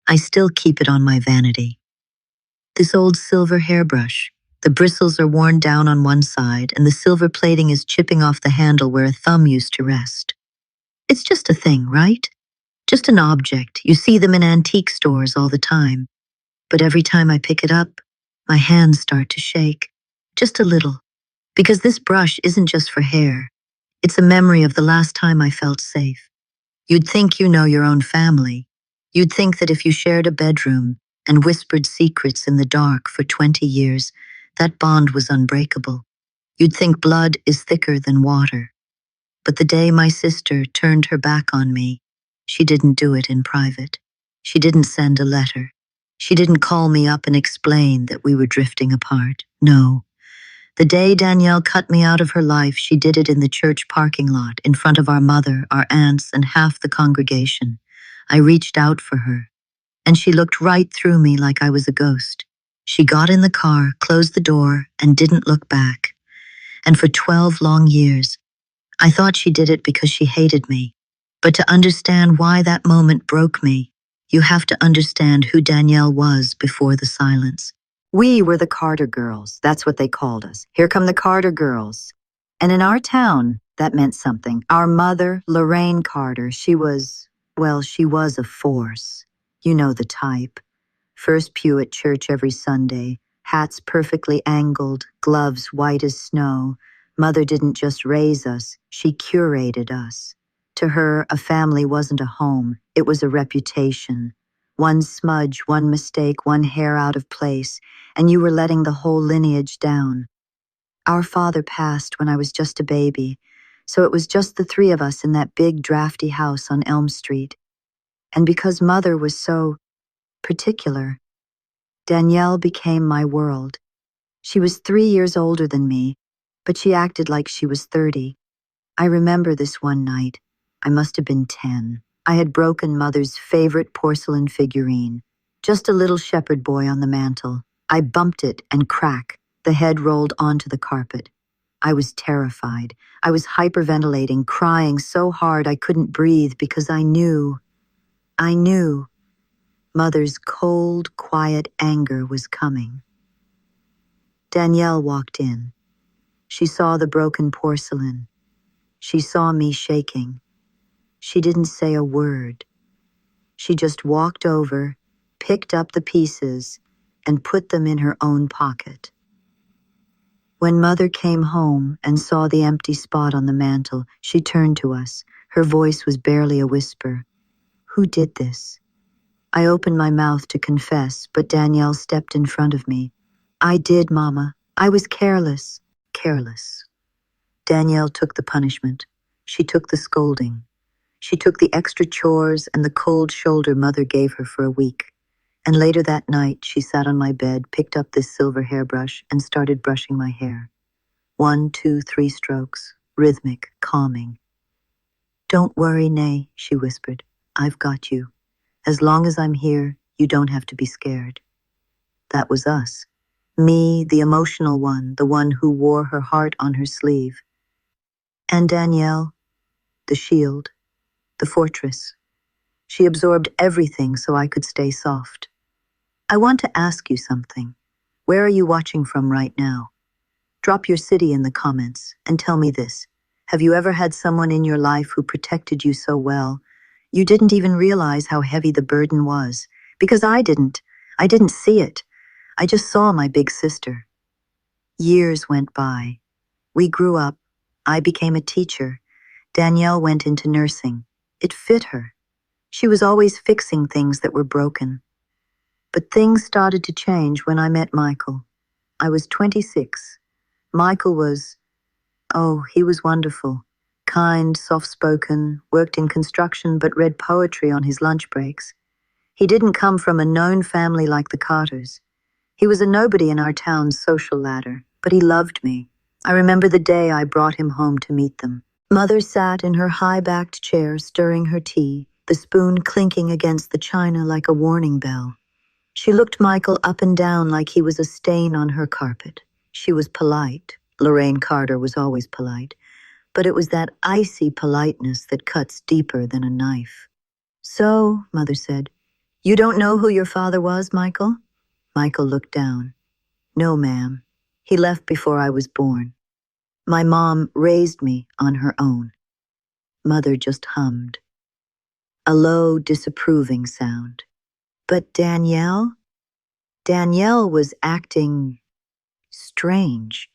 I still keep it on my vanity. This old silver hairbrush. The bristles are worn down on one side, and the silver plating is chipping off the handle where a thumb used to rest. It's just a thing, right? Just an object. You see them in antique stores all the time. But every time I pick it up, my hands start to shake. Just a little. Because this brush isn't just for hair. It's a memory of the last time I felt safe. You'd think you know your own family. You'd think that if you shared a bedroom and whispered secrets in the dark for 20 years, that bond was unbreakable. You'd think blood is thicker than water. But the day my sister turned her back on me, she didn't do it in private. She didn't send a letter. She didn't call me up and explain that we were drifting apart. No. The day Danielle cut me out of her life, she did it in the church parking lot, in front of our mother, our aunts, and half the congregation. I reached out for her, and she looked right through me like I was a ghost. She got in the car, closed the door, and didn't look back. And for 12 long years, I thought she did it because she hated me. But to understand why that moment broke me, you have to understand who Danielle was before the silence. We were the Carter girls. That's what they called us. Here come the Carter girls. And in our town, that meant something. Our mother, Lorraine Carter, she was a force. You know the type. First pew at church every Sunday, hats perfectly angled, gloves white as snow. Mother didn't just raise us, she curated us. To her, a family wasn't a home, it was a reputation. One smudge, one mistake, one hair out of place, and you were letting the whole lineage down. Our father passed when I was just a baby, so it was just the three of us in that big drafty house on Elm Street. And because Mother was so particular, Danielle became my world. She was 3 years older than me, but she acted like she was 30. I remember this one night. I must have been 10. I had broken Mother's favorite porcelain figurine, just a little shepherd boy on the mantel. I bumped it and crack, the head rolled onto the carpet. I was terrified. I was hyperventilating, crying so hard I couldn't breathe because I knew Mother's cold, quiet anger was coming. Danielle walked in. She saw the broken porcelain. She saw me shaking. She didn't say a word. She just walked over, picked up the pieces, and put them in her own pocket. When Mother came home and saw the empty spot on the mantel, she turned to us. Her voice was barely a whisper. "Who did this?" I opened my mouth to confess, but Danielle stepped in front of me. "I did, Mama. I was careless." Careless. Danielle took the punishment. She took the scolding. She took the extra chores and the cold shoulder Mother gave her for a week. And later that night, she sat on my bed, picked up this silver hairbrush, and started brushing my hair. 1, 2, 3 strokes, rhythmic, calming. "Don't worry, Nay," she whispered. "I've got you. As long as I'm here, you don't have to be scared." That was us. Me, the emotional one, the one who wore her heart on her sleeve. And Danielle, the shield, the fortress. She absorbed everything so I could stay soft. I want to ask you something. Where are you watching from right now? Drop your city in the comments and tell me this. Have you ever had someone in your life who protected you so well, you didn't even realize how heavy the burden was? Because I didn't. I didn't see it. I just saw my big sister. Years went by. We grew up. I became a teacher. Danielle went into nursing. It fit her. She was always fixing things that were broken. But things started to change when I met Michael. I was 26. Michael was, he was wonderful. Kind, soft-spoken, worked in construction but read poetry on his lunch breaks. He didn't come from a known family like the Carters. He was a nobody in our town's social ladder, but he loved me. I remember the day I brought him home to meet them. Mother sat in her high-backed chair stirring her tea, the spoon clinking against the china like a warning bell. She looked Michael up and down like he was a stain on her carpet. She was polite. Lorraine Carter was always polite. But it was that icy politeness that cuts deeper than a knife. "So," Mother said, You don't know who your father was, Michael? Michael looked down. No, ma'am. He left before I was born. My mom raised me on her own. Mother just hummed. A low, disapproving sound. But Danielle? Danielle was acting strange.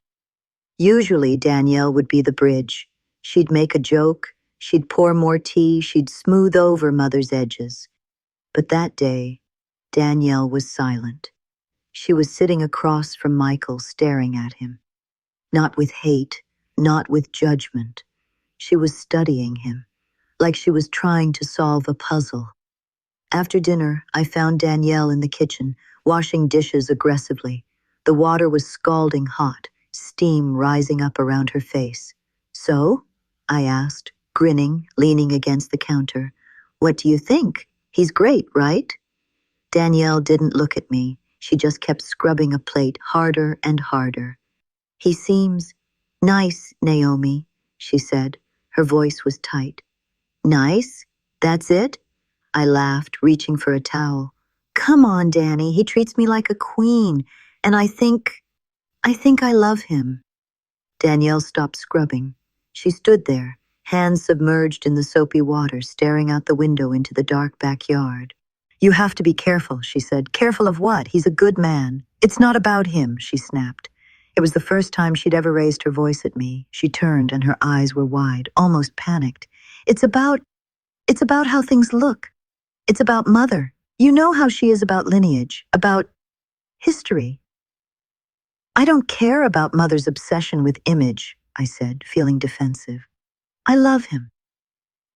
Usually Danielle would be the bridge. She'd make a joke, she'd pour more tea, she'd smooth over Mother's edges. But that day, Danielle was silent. She was sitting across from Michael, staring at him. Not with hate, not with judgment. She was studying him, like she was trying to solve a puzzle. After dinner, I found Danielle in the kitchen, washing dishes aggressively. The water was scalding hot, steam rising up around her face. So? I asked, grinning, leaning against the counter. What do you think? He's great, right? Danielle didn't look at me. She just kept scrubbing a plate harder and harder. He seems nice, Naomi, she said. Her voice was tight. Nice? That's it? I laughed, reaching for a towel. Come on, Danny, he treats me like a queen, and I think I love him. Danielle stopped scrubbing. She stood there, hands submerged in the soapy water, staring out the window into the dark backyard. You have to be careful, she said. Careful of what? He's a good man. It's not about him, she snapped. It was the first time she'd ever raised her voice at me. She turned and her eyes were wide, almost panicked. It's about how things look. It's about Mother. You know how she is about lineage, about history. I don't care about Mother's obsession with image, I said, feeling defensive. I love him.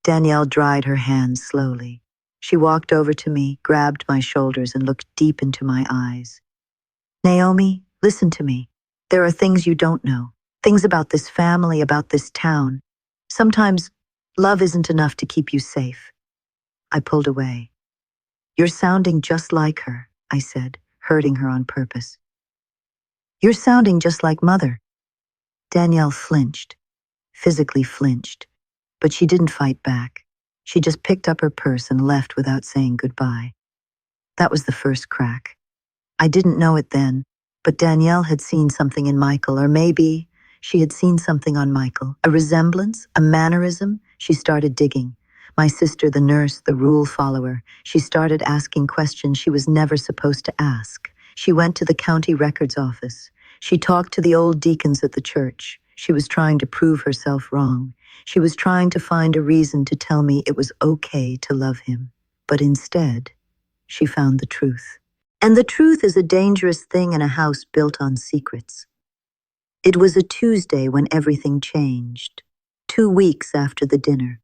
Danielle dried her hands slowly. She walked over to me, grabbed my shoulders, and looked deep into my eyes. Naomi, listen to me. There are things you don't know. Things about this family, about this town. Sometimes love isn't enough to keep you safe. I pulled away. You're sounding just like her, I said, hurting her on purpose. You're sounding just like Mother. Danielle flinched, physically flinched, but she didn't fight back. She just picked up her purse and left without saying goodbye. That was the first crack. I didn't know it then, but Danielle had seen something in Michael, or maybe she had seen something on Michael, a resemblance, a mannerism. She started digging. My sister, the nurse, the rule follower, she started asking questions she was never supposed to ask. She went to the county records office. She talked to the old deacons at the church. She was trying to prove herself wrong. She was trying to find a reason to tell me it was okay to love him. But instead, she found the truth. And the truth is a dangerous thing in a house built on secrets. It was a Tuesday when everything changed. 2 weeks after the dinner.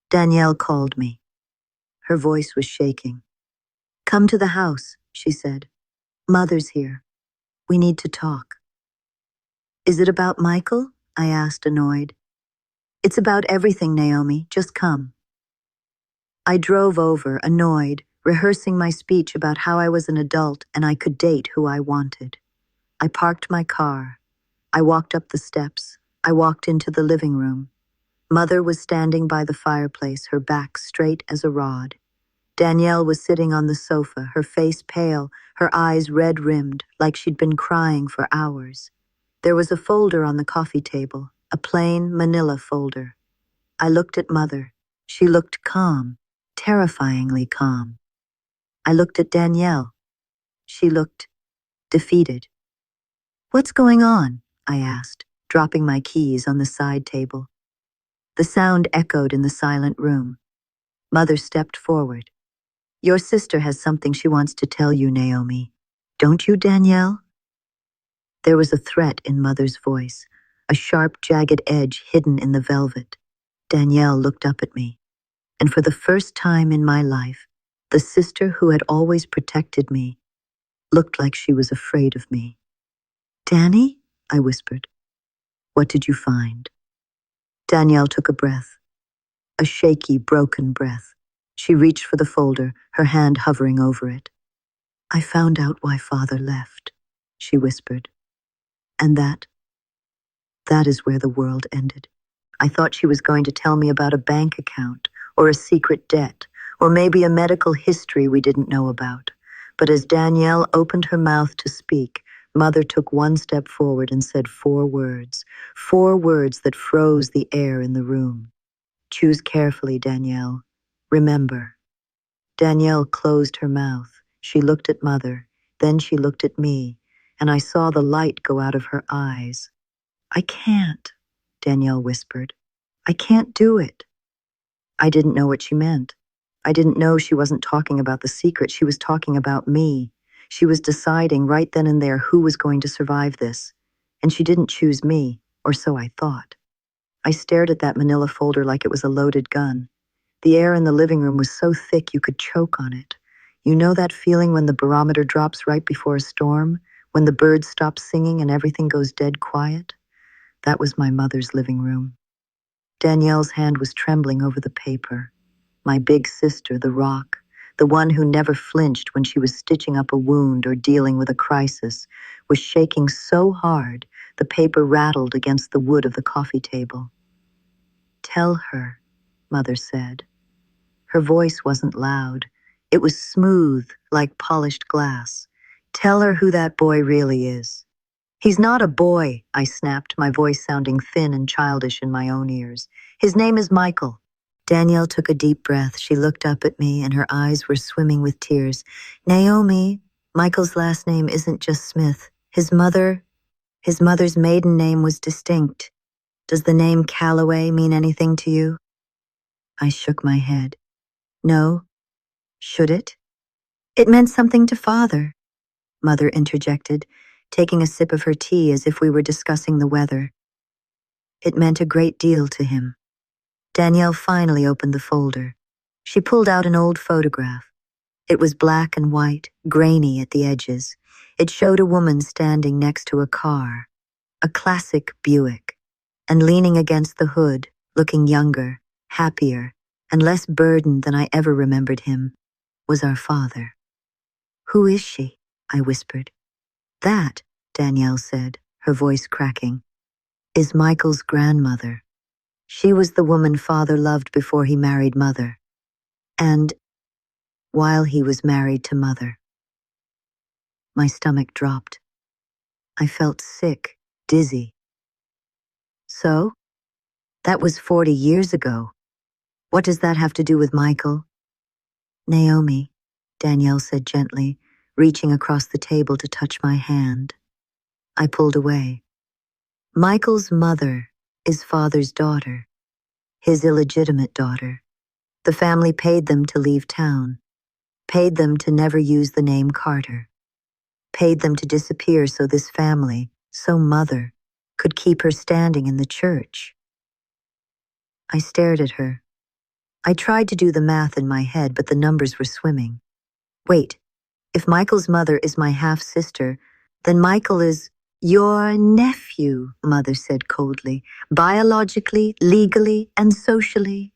Danielle called me. Her voice was shaking. Come to the house, she said. Mother's here. We need to talk. Is it about Michael? I asked, annoyed. It's about everything, Naomi. Just come. I drove over, annoyed, rehearsing my speech about how I was an adult and I could date who I wanted. I parked my car. I walked up the steps. I walked into the living room. Mother was standing by the fireplace, her back straight as a rod. Danielle was sitting on the sofa, her face pale, her eyes red-rimmed, like she'd been crying for hours. There was a folder on the coffee table, a plain manila folder. I looked at Mother. She looked calm, terrifyingly calm. I looked at Danielle. She looked defeated. What's going on? I asked, dropping my keys on the side table. The sound echoed in the silent room. Mother stepped forward. Your sister has something she wants to tell you, Naomi. Don't you, Danielle? There was a threat in Mother's voice, a sharp, jagged edge hidden in the velvet. Danielle looked up at me, and for the first time in my life, the sister who had always protected me looked like she was afraid of me. Danny? I whispered. What did you find? Danielle took a breath, a shaky, broken breath. She reached for the folder, her hand hovering over it. I found out why Father left, she whispered. And that is where the world ended. I thought she was going to tell me about a bank account, or a secret debt, or maybe a medical history we didn't know about. But as Danielle opened her mouth to speak, Mother took one step forward and said 4 words that froze the air in the room. Choose carefully, Danielle. Remember. Danielle closed her mouth. She looked at Mother, then she looked at me, and I saw the light go out of her eyes. I can't, Danielle whispered. I can't do it. I didn't know what she meant. I didn't know she wasn't talking about the secret. She was talking about me. She was deciding right then and there who was going to survive this. And she didn't choose me, or so I thought. I stared at that manila folder like it was a loaded gun. The air in the living room was so thick you could choke on it. You know that feeling when the barometer drops right before a storm? When the birds stop singing and everything goes dead quiet? That was my mother's living room. Danielle's hand was trembling over the paper. My big sister, the rock, the one who never flinched when she was stitching up a wound or dealing with a crisis, was shaking so hard the paper rattled against the wood of the coffee table. Tell her, Mother said. Her voice wasn't loud. It was smooth, like polished glass. Tell her who that boy really is. He's not a boy, I snapped, my voice sounding thin and childish in my own ears. His name is Michael. Danielle took a deep breath. She looked up at me, and her eyes were swimming with tears. Naomi, Michael's last name isn't just Smith. His mother's maiden name was distinct. Does the name Calloway mean anything to you? I shook my head. No. Should it? It meant something to Father, Mother interjected, taking a sip of her tea as if we were discussing the weather. It meant a great deal to him. Danielle finally opened the folder. She pulled out an old photograph. It was black and white, grainy at the edges. It showed a woman standing next to a car, a classic Buick, and leaning against the hood, looking younger, happier, and less burdened than I ever remembered him, was our father. Who is she? I whispered. That, Danielle said, her voice cracking, is Michael's grandmother. She was the woman Father loved before he married Mother, and while he was married to Mother. My stomach dropped. I felt sick, dizzy. So? That was 40 years ago. What does that have to do with Michael? Naomi, Danielle said gently, reaching across the table to touch my hand. I pulled away. Michael's mother is Father's daughter, his illegitimate daughter. The family paid them to leave town, paid them to never use the name Carter, paid them to disappear so this family, so Mother, could keep her standing in the church. I stared at her. I tried to do the math in my head, but the numbers were swimming. Wait, if Michael's mother is my half-sister, then Michael is your nephew, Mother said coldly, biologically, legally, and socially.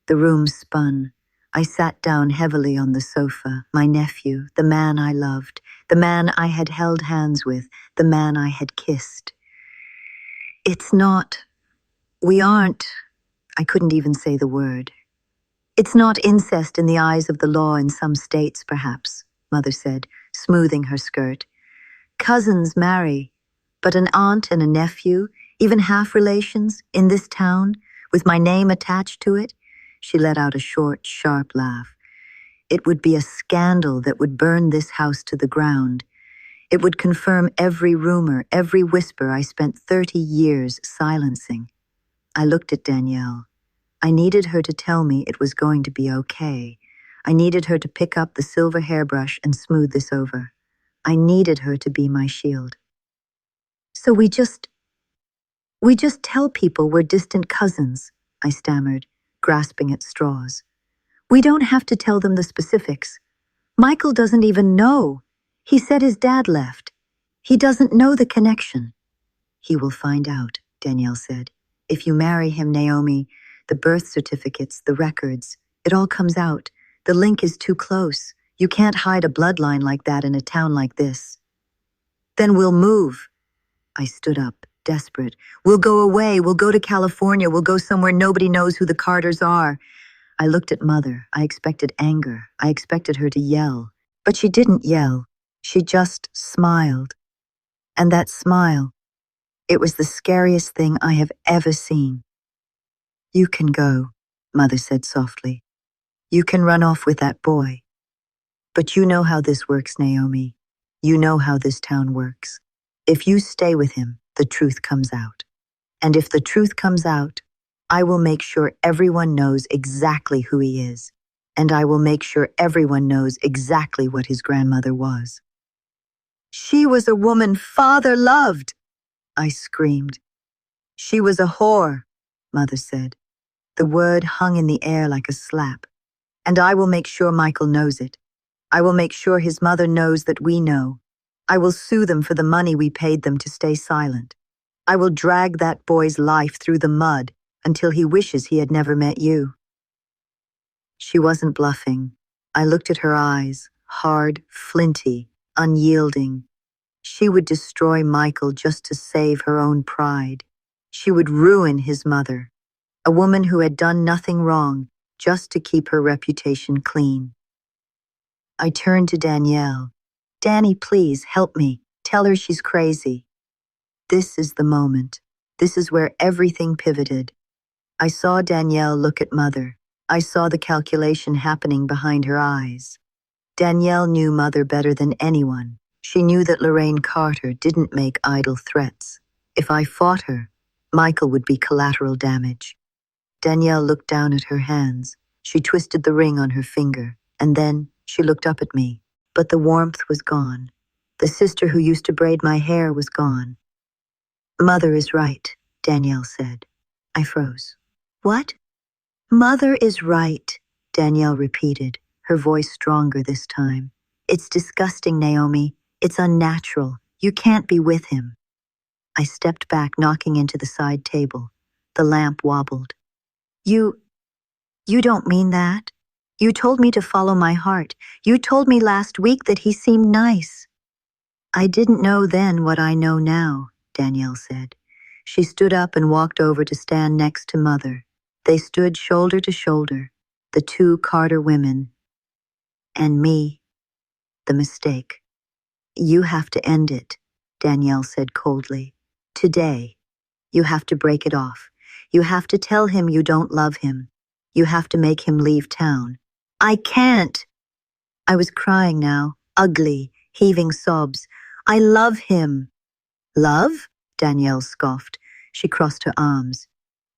The room spun. I sat down heavily on the sofa. My nephew, the man I loved, the man I had held hands with, the man I had kissed. It's not. We aren't. I couldn't even say the word. It's not incest in the eyes of the law in some states, perhaps, Mother said, smoothing her skirt. Cousins marry, but an aunt and a nephew, even half-relations, in this town, with my name attached to it? She let out a short, sharp laugh. It would be a scandal that would burn this house to the ground. It would confirm every rumor, every whisper I spent 30 years silencing. I looked at Danielle. I needed her to tell me it was going to be okay. I needed her to pick up the silver hairbrush and smooth this over. I needed her to be my shield. So we just tell people we're distant cousins, I stammered, grasping at straws. We don't have to tell them the specifics. Michael doesn't even know. He said his dad left. He doesn't know the connection. He will find out, Danielle said. If you marry him, Naomi, the birth certificates, the records, it all comes out. The link is too close. You can't hide a bloodline like that in a town like this. Then we'll move. I stood up, desperate. We'll go away. We'll go to California. We'll go somewhere nobody knows who the Carters are. I looked at Mother. I expected anger. I expected her to yell. But she didn't yell. She just smiled. And that smile, it was the scariest thing I have ever seen. "You can go," Mother said softly. "You can run off with that boy. But you know how this works, Naomi. You know how this town works. If you stay with him, the truth comes out. And if the truth comes out, I will make sure everyone knows exactly who he is. And I will make sure everyone knows exactly what his grandmother was." "She was a woman Father loved," I screamed. "She was a whore," Mother said. The word hung in the air like a slap. "And I will make sure Michael knows it. I will make sure his mother knows that we know. I will sue them for the money we paid them to stay silent. I will drag that boy's life through the mud until he wishes he had never met you." She wasn't bluffing. I looked at her eyes, hard, flinty, unyielding. She would destroy Michael just to save her own pride. She would ruin his mother, a woman who had done nothing wrong, just to keep her reputation clean. I turned to Danielle. "Danny, please, help me. Tell her she's crazy." This is the moment. This is where everything pivoted. I saw Danielle look at Mother. I saw the calculation happening behind her eyes. Danielle knew Mother better than anyone. She knew that Lorraine Carter didn't make idle threats. If I fought her, Michael would be collateral damage. Danielle looked down at her hands. She twisted the ring on her finger, and then she looked up at me. But the warmth was gone. The sister who used to braid my hair was gone. "Mother is right," Danielle said. I froze. "What?" "Mother is right," Danielle repeated, her voice stronger this time. "It's disgusting, Naomi. It's unnatural. You can't be with him." I stepped back, knocking into the side table. The lamp wobbled. You don't mean that. You told me to follow my heart. You told me last week that he seemed nice." "I didn't know then what I know now," Danielle said. She stood up and walked over to stand next to Mother. They stood shoulder to shoulder, the two Carter women. "And me. The mistake. You have to end it," Danielle said coldly. "Today. You have to break it off. You have to tell him you don't love him. You have to make him leave town." "I can't." I was crying now, ugly, heaving sobs. "I love him." "Love?" Danielle scoffed. She crossed her arms.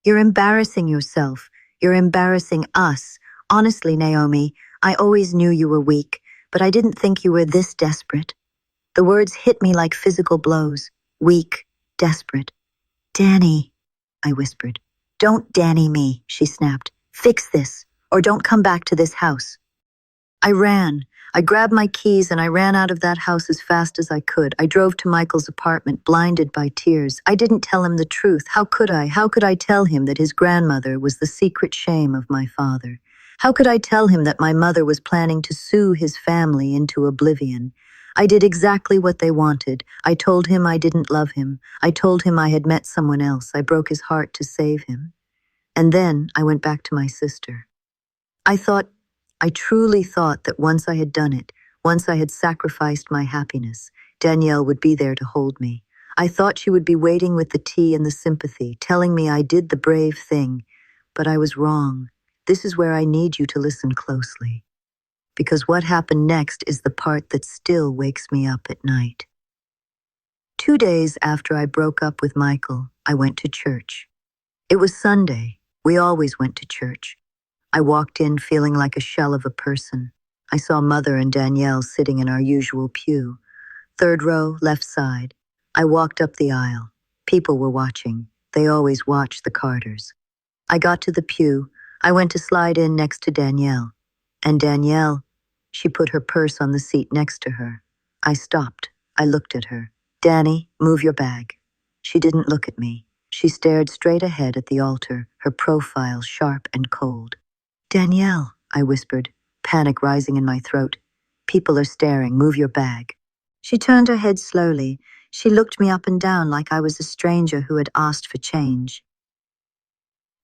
"You're embarrassing yourself. You're embarrassing us. Honestly, Naomi, I always knew you were weak, but I didn't think you were this desperate." The words hit me like physical blows. Weak, desperate. "Danny," I whispered. "Don't Danny me," she snapped. "Fix this, or don't come back to this house." I ran. I grabbed my keys and I ran out of that house as fast as I could. I drove to Michael's apartment, blinded by tears. I didn't tell him the truth. How could I? How could I tell him that his grandmother was the secret shame of my father? How could I tell him that my mother was planning to sue his family into oblivion? I did exactly what they wanted. I told him I didn't love him. I told him I had met someone else. I broke his heart to save him. And then I went back to my sister. I truly thought that once I had done it, once I had sacrificed my happiness, Danielle would be there to hold me. I thought she would be waiting with the tea and the sympathy, telling me I did the brave thing. But I was wrong. This is where I need you to listen closely. Because what happened next is the part that still wakes me up at night. 2 days after I broke up with Michael, I went to church. It was Sunday. We always went to church. I walked in feeling like a shell of a person. I saw Mother and Danielle sitting in our usual pew. 3rd row, left side. I walked up the aisle. People were watching. They always watch the Carters. I got to the pew. I went to slide in next to Danielle. And Danielle, she put her purse on the seat next to her. I stopped. I looked at her. "Danny, move your bag." She didn't look at me. She stared straight ahead at the altar, her profile sharp and cold. "Danielle," I whispered, panic rising in my throat. "People are staring. Move your bag." She turned her head slowly. She looked me up and down like I was a stranger who had asked for change.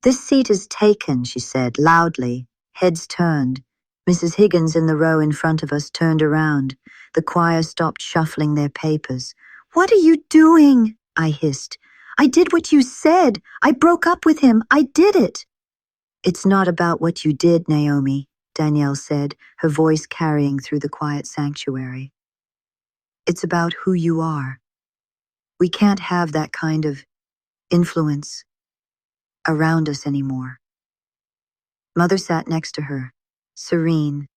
"This seat is taken," she said loudly. Heads turned. Mrs. Higgins in the row in front of us turned around. The choir stopped shuffling their papers. "What are you doing?" I hissed. "I did what you said. I broke up with him. I did it." "It's not about what you did, Naomi," Danielle said, her voice carrying through the quiet sanctuary. "It's about who you are. We can't have that kind of influence around us anymore." Mother sat next to her, serene,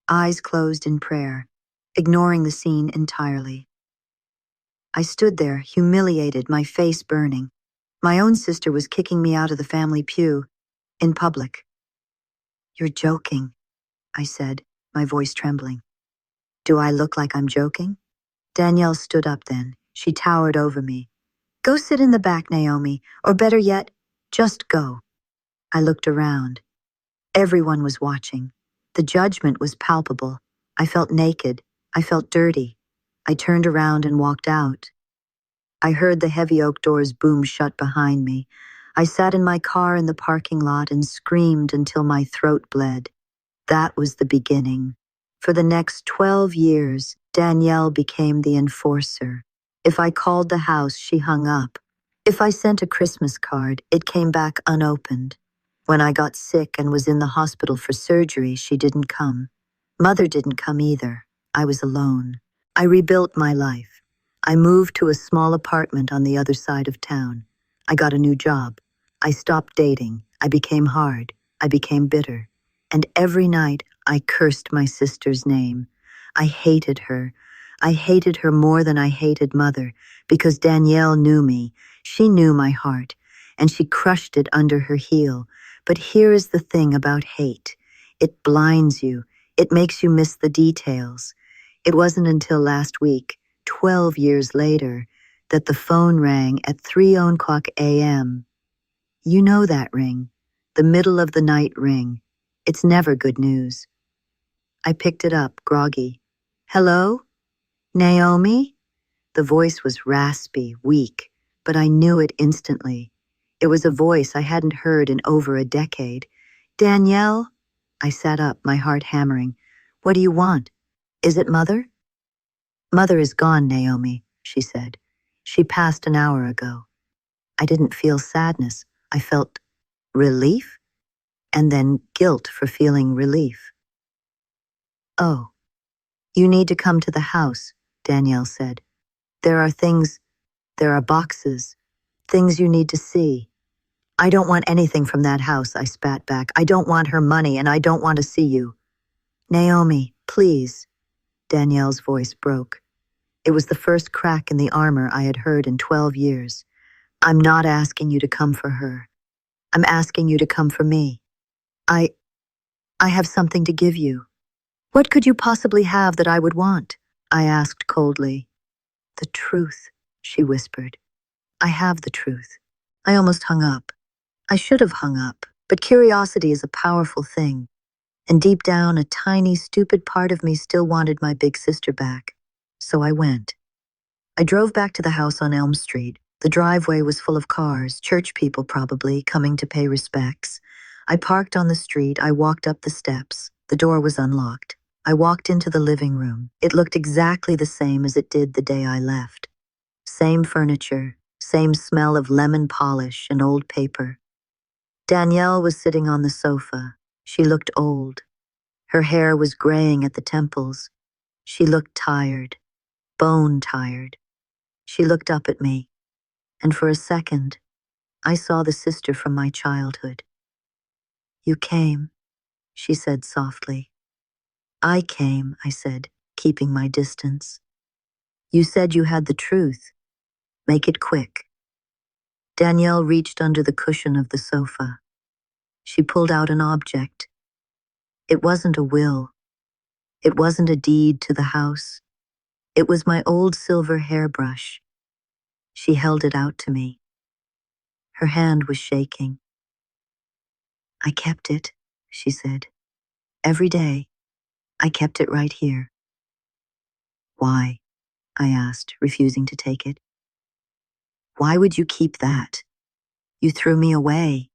eyes closed in prayer, ignoring the scene entirely. I stood there, humiliated, my face burning. My own sister was kicking me out of the family pew, in public. "You're joking," I said, my voice trembling. "Do I look like I'm joking?" Danielle stood up then. She towered over me. "Go sit in the back, Naomi, or better yet, just go." I looked around. Everyone was watching. The judgment was palpable. I felt naked. I felt dirty. I turned around and walked out. I heard the heavy oak doors boom shut behind me. I sat in my car in the parking lot and screamed until my throat bled. That was the beginning. For the next 12 years, Danielle became the enforcer. If I called the house, she hung up. If I sent a Christmas card, it came back unopened. When I got sick and was in the hospital for surgery, she didn't come. Mother didn't come either. I was alone. I rebuilt my life. I moved to a small apartment on the other side of town. I got a new job. I stopped dating. I became hard. I became bitter. And every night, I cursed my sister's name. I hated her. I hated her more than I hated Mother, because Danielle knew me. She knew my heart, and she crushed it under her heel. But here is the thing about hate. It blinds you. It makes you miss the details. It wasn't until last week, 12 years later, that the phone rang at 3:00 a.m. You know that ring, the middle of the night ring. It's never good news. I picked it up, groggy. "Hello? Naomi?" The voice was raspy, weak, but I knew it instantly. It was a voice I hadn't heard in over a decade. "Danielle?" I sat up, my heart hammering. "What do you want? Is it Mother?" "Mother is gone, Naomi," she said. "She passed an hour ago." I didn't feel sadness. I felt relief, and then guilt for feeling relief. "Oh, you need to come to the house," Danielle said. There are boxes, things you need to see." "I don't want anything from that house," I spat back. "I don't want her money, and I don't want to see you." "Naomi, please." Danielle's voice broke. It was the first crack in the armor I had heard in 12 years. "I'm not asking you to come for her. I'm asking you to come for me. I have something to give you." "What could you possibly have that I would want?" I asked coldly. "The truth," she whispered. "I have the truth." I almost hung up. I should have hung up, but curiosity is a powerful thing. And deep down, a tiny, stupid part of me still wanted my big sister back. So I went. I drove back to the house on Elm Street. The driveway was full of cars, church people probably, coming to pay respects. I parked on the street. I walked up the steps. The door was unlocked. I walked into the living room. It looked exactly the same as it did the day I left. Same furniture, same smell of lemon polish and old paper. Danielle was sitting on the sofa. She looked old. Her hair was graying at the temples. She looked tired, bone tired. She looked up at me, and for a second, I saw the sister from my childhood. "You came," she said softly. "I came," I said, keeping my distance. "You said you had the truth. Make it quick." Danielle reached under the cushion of the sofa. She pulled out an object. It wasn't a will. It wasn't a deed to the house. It was my old silver hairbrush. She held it out to me. Her hand was shaking. "I kept it," she said. "Every day. I kept it right here." "Why?" I asked, refusing to take it. "Why would you keep that? You threw me away."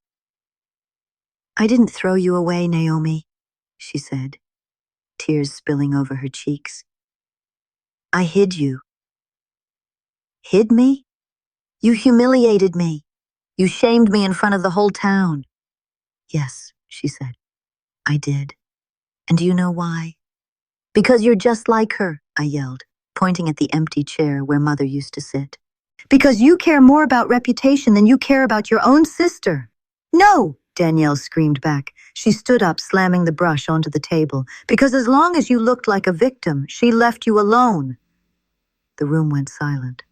I didn't throw you away, Naomi, she said, tears spilling over her cheeks. I hid you. Hid me? You humiliated me. You shamed me in front of the whole town. Yes, she said, I did. And do you know why? Because you're just like her, I yelled, pointing at the empty chair where Mother used to sit. Because you care more about reputation than you care about your own sister. No, Danielle screamed back. She stood up, slamming the brush onto the table. Because as long as you looked like a victim, she left you alone. The room went silent.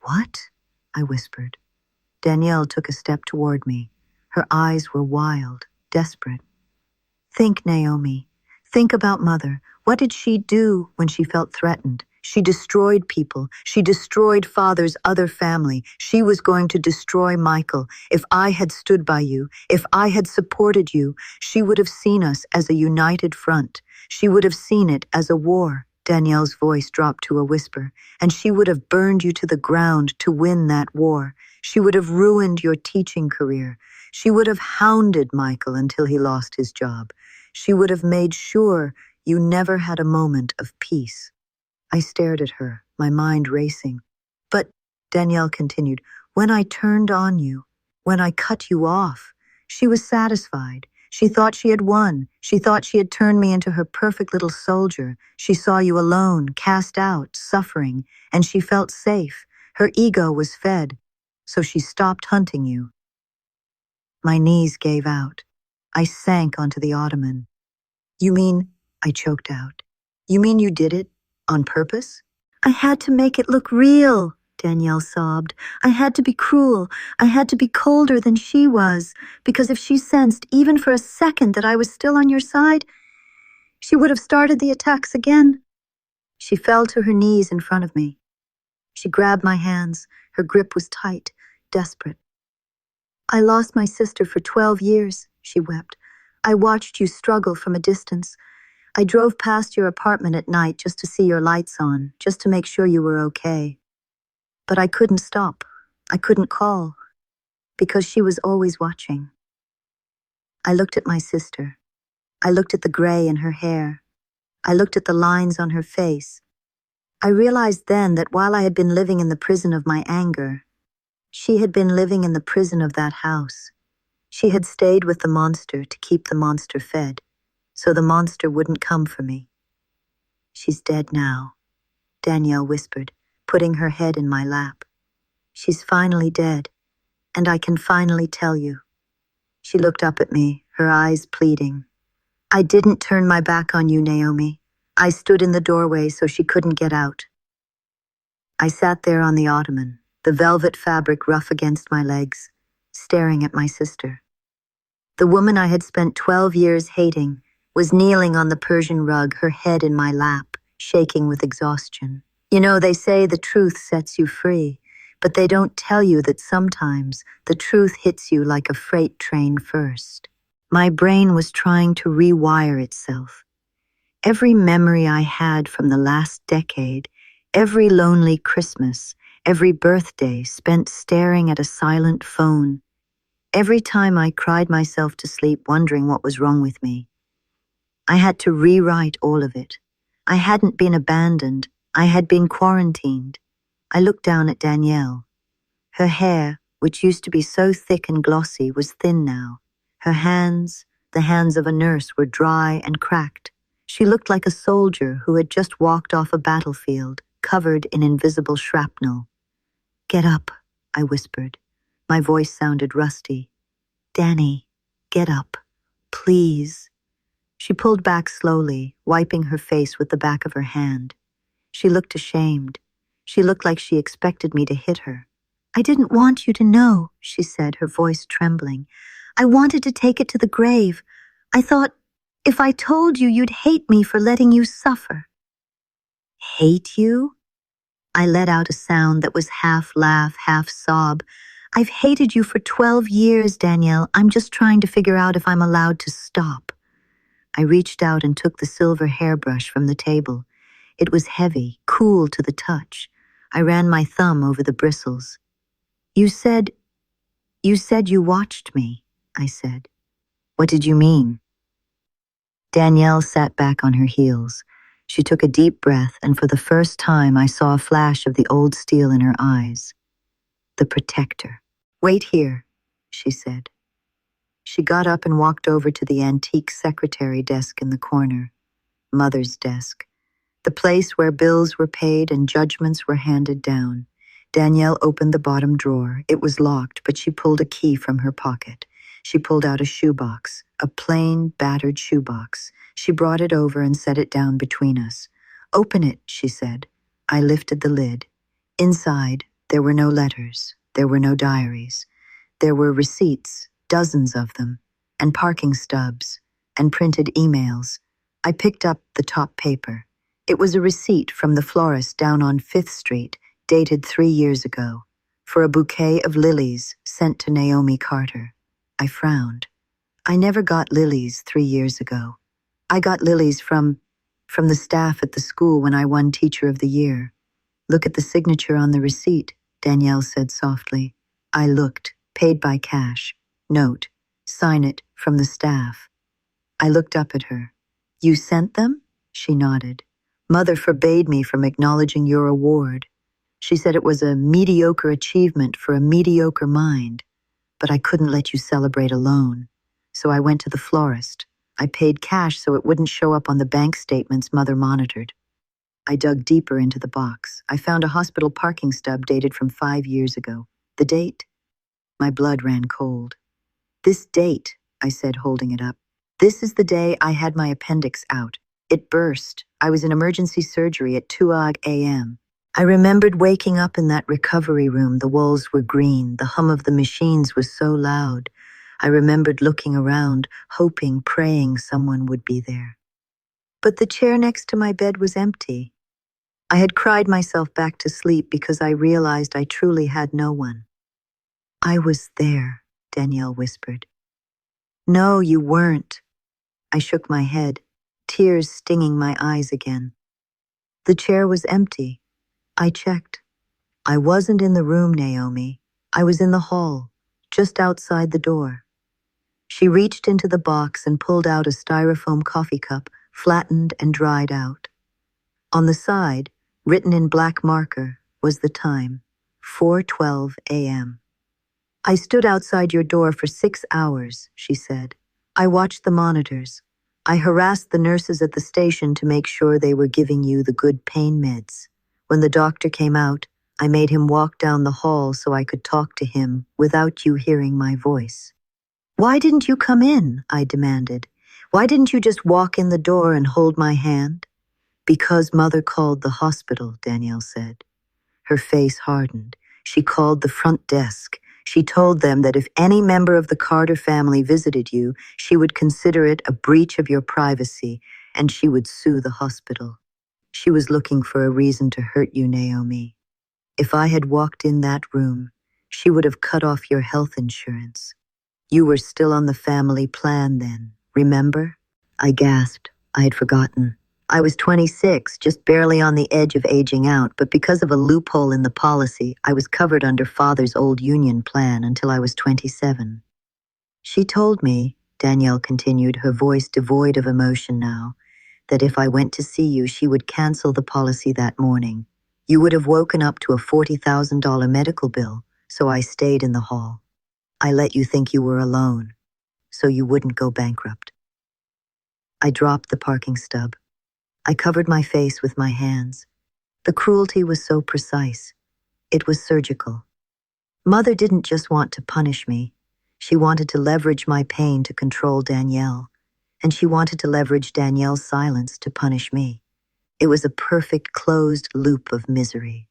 What? I whispered. Danielle took a step toward me. Her eyes were wild, desperate. Think, Naomi. Think about Mother. What did she do when she felt threatened? She destroyed people. She destroyed Father's other family. She was going to destroy Michael. If I had stood by you, if I had supported you, she would have seen us as a united front. She would have seen it as a war. Danielle's voice dropped to a whisper. And she would have burned you to the ground to win that war. She would have ruined your teaching career. She would have hounded Michael until he lost his job. She would have made sure you never had a moment of peace. I stared at her, my mind racing. But, Danielle continued, when I turned on you, when I cut you off, she was satisfied. She thought she had won. She thought she had turned me into her perfect little soldier. She saw you alone, cast out, suffering, and she felt safe. Her ego was fed. So she stopped hunting you. My knees gave out. I sank onto the ottoman. You mean, I choked out. You mean you did it on purpose? I had to make it look real, Danielle sobbed. I had to be cruel. I had to be colder than she was, because if she sensed even for a second that I was still on your side, she would have started the attacks again. She fell to her knees in front of me. She grabbed my hands. Her grip was tight, desperate. I lost my sister for 12 years, she wept. I watched you struggle from a distance. I drove past your apartment at night just to see your lights on, just to make sure you were okay. But I couldn't stop. I couldn't call, because she was always watching. I looked at my sister. I looked at the gray in her hair. I looked at the lines on her face. I realized then that while I had been living in the prison of my anger, she had been living in the prison of that house. She had stayed with the monster to keep the monster fed, so the monster wouldn't come for me. She's dead now, Danielle whispered, putting her head in my lap. She's finally dead, and I can finally tell you. She looked up at me, her eyes pleading. I didn't turn my back on you, Naomi. I stood in the doorway so she couldn't get out. I sat there on the ottoman, the velvet fabric rough against my legs, staring at my sister. The woman I had spent 12 years hating was kneeling on the Persian rug, her head in my lap, shaking with exhaustion. You know, they say the truth sets you free, but they don't tell you that sometimes the truth hits you like a freight train first. My brain was trying to rewire itself. Every memory I had from the last decade, every lonely Christmas, every birthday spent staring at a silent phone, every time I cried myself to sleep wondering what was wrong with me. I had to rewrite all of it. I hadn't been abandoned. I had been quarantined. I looked down at Danielle. Her hair, which used to be so thick and glossy, was thin now. Her hands, the hands of a nurse, were dry and cracked. She looked like a soldier who had just walked off a battlefield, covered in invisible shrapnel. Get up, I whispered. My voice sounded rusty. Danny, get up, please. She pulled back slowly, wiping her face with the back of her hand. She looked ashamed. She looked like she expected me to hit her. I didn't want you to know, she said, her voice trembling. I wanted to take it to the grave. I thought, if I told you, you'd hate me for letting you suffer. Hate you? I let out a sound that was half laugh, half sob. I've hated you for 12 years, Danielle. I'm just trying to figure out if I'm allowed to stop. I reached out and took the silver hairbrush from the table. It was heavy, cool to the touch. I ran my thumb over the bristles. You said you watched me, I said. What did you mean? Danielle sat back on her heels. She took a deep breath, and for the first time I saw a flash of the old steel in her eyes. The protector. Wait here, she said. She got up and walked over to the antique secretary desk in the corner, Mother's desk, the place where bills were paid and judgments were handed down. Danielle opened the bottom drawer. It was locked, but she pulled a key from her pocket. She pulled out a shoebox, a plain, battered shoebox. She brought it over and set it down between us. Open it, she said. I lifted the lid. Inside, there were no letters. There were no diaries. There were receipts, dozens of them, and parking stubs, and printed emails. I picked up the top paper. It was a receipt from the florist down on 5th Street, dated 3 years ago, for a bouquet of lilies sent to Naomi Carter. I frowned. I never got lilies 3 years ago. I got lilies from the staff at the school when I won Teacher of the Year. Look at the signature on the receipt, Danielle said softly. I looked. Paid by cash. Note. Sign it from the staff. I looked up at her. You sent them? She nodded. Mother forbade me from acknowledging your award. She said it was a mediocre achievement for a mediocre mind, but I couldn't let you celebrate alone. So I went to the florist. I paid cash so it wouldn't show up on the bank statements Mother monitored. I dug deeper into the box. I found a hospital parking stub dated from 5 years ago. The date? My blood ran cold. This date, I said, holding it up. This is the day I had my appendix out. It burst. I was in emergency surgery at 2 a.m. I remembered waking up in that recovery room. The walls were green. The hum of the machines was so loud. I remembered looking around, hoping, praying someone would be there. But the chair next to my bed was empty. I had cried myself back to sleep because I realized I truly had no one. I was there, Danielle whispered. No, you weren't. I shook my head, tears stinging my eyes again. The chair was empty. I checked. I wasn't in the room, Naomi. I was in the hall, just outside the door. She reached into the box and pulled out a styrofoam coffee cup, flattened and dried out. On the side, written in black marker, was the time, 4:12 a.m. I stood outside your door for 6 hours, she said. I watched the monitors. I harassed the nurses at the station to make sure they were giving you the good pain meds. When the doctor came out, I made him walk down the hall so I could talk to him without you hearing my voice. Why didn't you come in? I demanded. Why didn't you just walk in the door and hold my hand? Because Mother called the hospital, Danielle said. Her face hardened. She called the front desk. She told them that if any member of the Carter family visited you, she would consider it a breach of your privacy, and she would sue the hospital. She was looking for a reason to hurt you, Naomi. If I had walked in that room, she would have cut off your health insurance. You were still on the family plan then, remember? I gasped. I had forgotten. I was 26, just barely on the edge of aging out, but because of a loophole in the policy, I was covered under Father's old union plan until I was 27. She told me, Danielle continued, her voice devoid of emotion now, that if I went to see you, she would cancel the policy that morning. You would have woken up to a $40,000 medical bill, so I stayed in the hall. I let you think you were alone, so you wouldn't go bankrupt. I dropped the parking stub. I covered my face with my hands. The cruelty was so precise. It was surgical. Mother didn't just want to punish me. She wanted to leverage my pain to control Danielle, and she wanted to leverage Danielle's silence to punish me. It was a perfect closed loop of misery.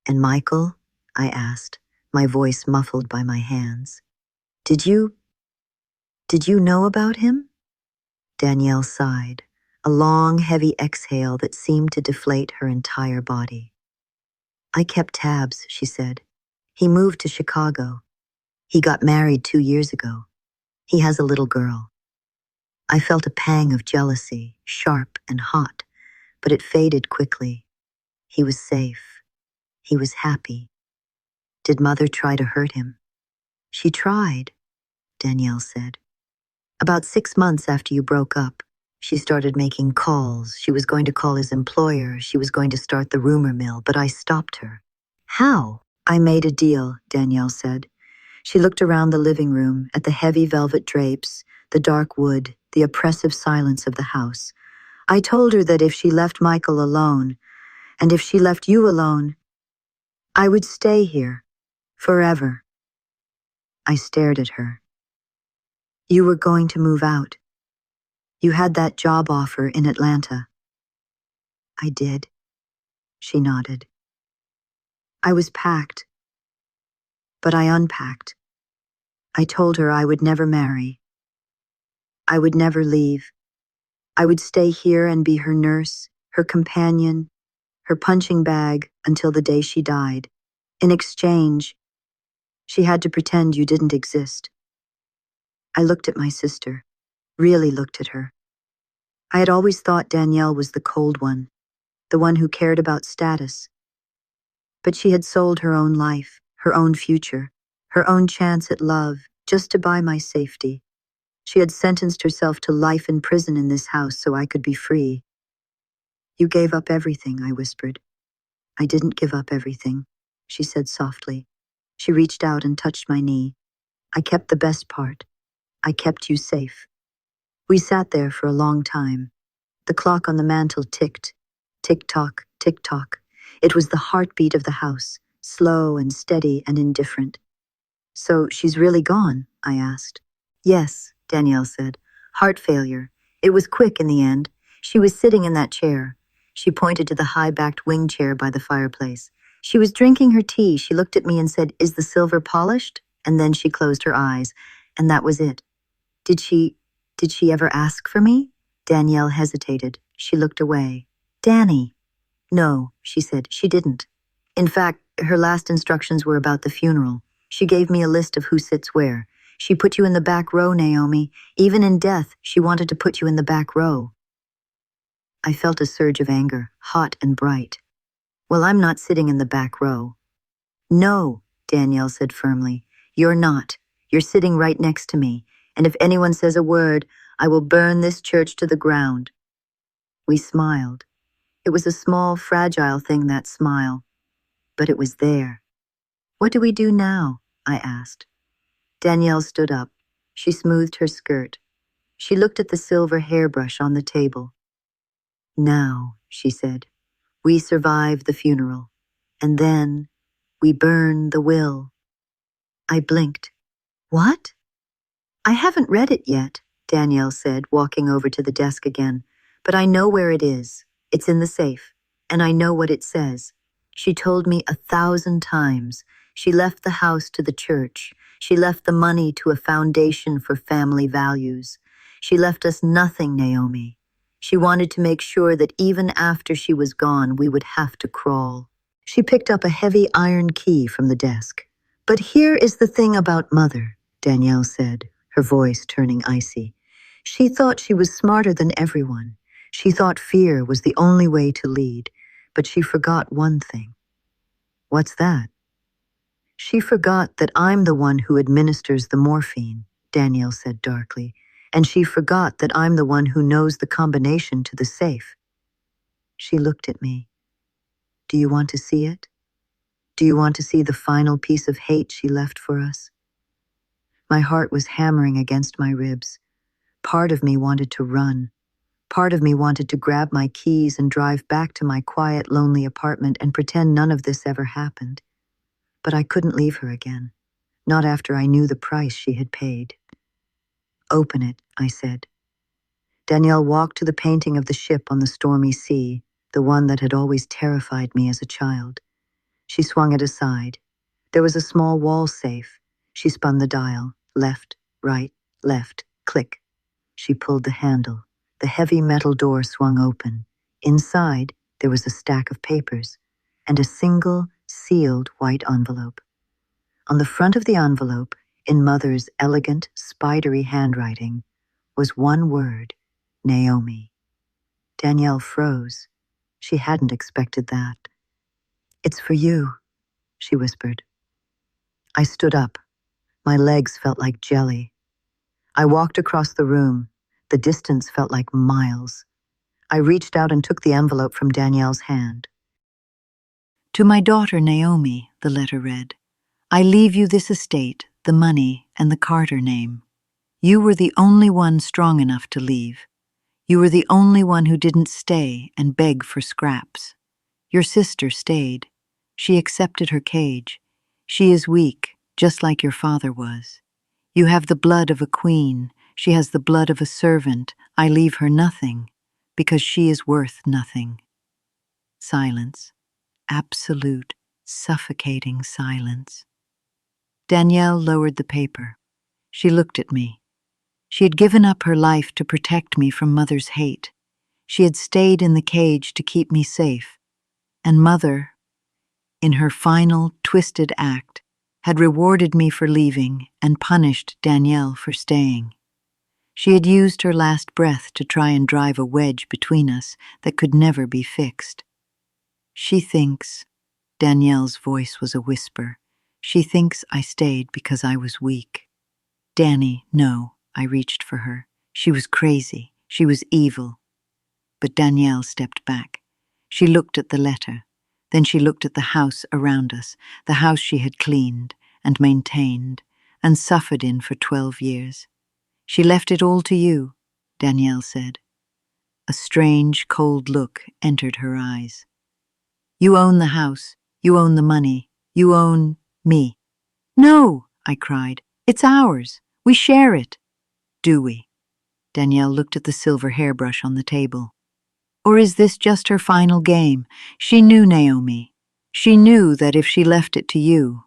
And Michael? I asked, my voice muffled by my hands. Did you know about him? Danielle sighed, a long, heavy exhale that seemed to deflate her entire body. I kept tabs, she said. He moved to Chicago. He got married 2 years ago. He has a little girl. I felt a pang of jealousy, sharp and hot, but it faded quickly. He was safe. He was happy. Did Mother try to hurt him? She tried, Danielle said. About 6 months after you broke up, she started making calls. She was going to call his employer. She was going to start the rumor mill, but I stopped her. How? I made a deal, Danielle said. She looked around the living room at the heavy velvet drapes, the dark wood, the oppressive silence of the house. I told her that if she left Michael alone, and if she left you alone, I would stay here, forever. I stared at her. You were going to move out. You had that job offer in Atlanta. I did. She nodded. I was packed, but I unpacked. I told her I would never marry. I would never leave. I would stay here and be her nurse, her companion, her punching bag until the day she died. In exchange, she had to pretend you didn't exist. I looked at my sister, really looked at her. I had always thought Danielle was the cold one, the one who cared about status. But she had sold her own life, her own future, her own chance at love, just to buy my safety. She had sentenced herself to life in prison in this house so I could be free. You gave up everything, I whispered. I didn't give up everything, she said softly. She reached out and touched my knee. I kept the best part. I kept you safe. We sat there for a long time. The clock on the mantel ticked. Tick-tock, tick-tock. It was the heartbeat of the house, slow and steady and indifferent. So she's really gone? I asked. Yes, Danielle said. Heart failure. It was quick in the end. She was sitting in that chair. She pointed to the high-backed wing chair by the fireplace. She was drinking her tea. She looked at me and said, "Is the silver polished?" And then she closed her eyes. And that was it. Did she ever ask for me? Danielle hesitated. She looked away. Danny. No, she said, she didn't. In fact, her last instructions were about the funeral. She gave me a list of who sits where. She put you in the back row, Naomi. Even in death, she wanted to put you in the back row. I felt a surge of anger, hot and bright. Well, I'm not sitting in the back row. No, Danielle said firmly. You're not. You're sitting right next to me. And if anyone says a word, I will burn this church to the ground. We smiled. It was a small, fragile thing, that smile. But it was there. What do we do now? I asked. Danielle stood up. She smoothed her skirt. She looked at the silver hairbrush on the table. Now, she said, we survive the funeral. And then we burn the will. I blinked. What? I haven't read it yet, Danielle said, walking over to the desk again. But I know where it is. It's in the safe. And I know what it says. She told me 1,000 times. She left the house to the church. She left the money to a foundation for family values. She left us nothing, Naomi. She wanted to make sure that even after she was gone, we would have to crawl. She picked up a heavy iron key from the desk. But here is the thing about Mother, Danielle said, her voice turning icy. She thought she was smarter than everyone. She thought fear was the only way to lead, but she forgot one thing. What's that? She forgot that I'm the one who administers the morphine, Danielle said darkly, and she forgot that I'm the one who knows the combination to the safe. She looked at me. Do you want to see it? Do you want to see the final piece of hate she left for us? My heart was hammering against my ribs. Part of me wanted to run. Part of me wanted to grab my keys and drive back to my quiet, lonely apartment and pretend none of this ever happened. But I couldn't leave her again, not after I knew the price she had paid. Open it, I said. Danielle walked to the painting of the ship on the stormy sea, the one that had always terrified me as a child. She swung it aside. There was a small wall safe. She spun the dial, left, right, left, click. She pulled the handle. The heavy metal door swung open. Inside, there was a stack of papers and a single, sealed white envelope. On the front of the envelope, in Mother's elegant, spidery handwriting, was one word, Naomi. Danielle froze. She hadn't expected that. It's for you, she whispered. I stood up. My legs felt like jelly. I walked across the room. The distance felt like miles. I reached out and took the envelope from Danielle's hand. To my daughter Naomi, the letter read, I leave you this estate, the money, and the Carter name. You were the only one strong enough to leave. You were the only one who didn't stay and beg for scraps. Your sister stayed. She accepted her cage. She is weak, just like your father was. You have the blood of a queen. She has the blood of a servant. I leave her nothing, because she is worth nothing. Silence. Absolute, suffocating silence. Danielle lowered the paper. She looked at me. She had given up her life to protect me from Mother's hate. She had stayed in the cage to keep me safe. And Mother, in her final, twisted act, had rewarded me for leaving and punished Danielle for staying. She had used her last breath to try and drive a wedge between us that could never be fixed. She thinks, Danielle's voice was a whisper, she thinks I stayed because I was weak. Danny, no, I reached for her. She was crazy. She was evil. But Danielle stepped back. She looked at the letter. Then she looked at the house around us, the house she had cleaned and maintained and suffered in for 12 years. She left it all to you, Danielle said. A strange, cold look entered her eyes. You own the house. You own the money. You own me. No, I cried. It's ours. We share it. Do we? Danielle looked at the silver hairbrush on the table. Or is this just her final game? She knew Naomi. She knew that if she left it to you,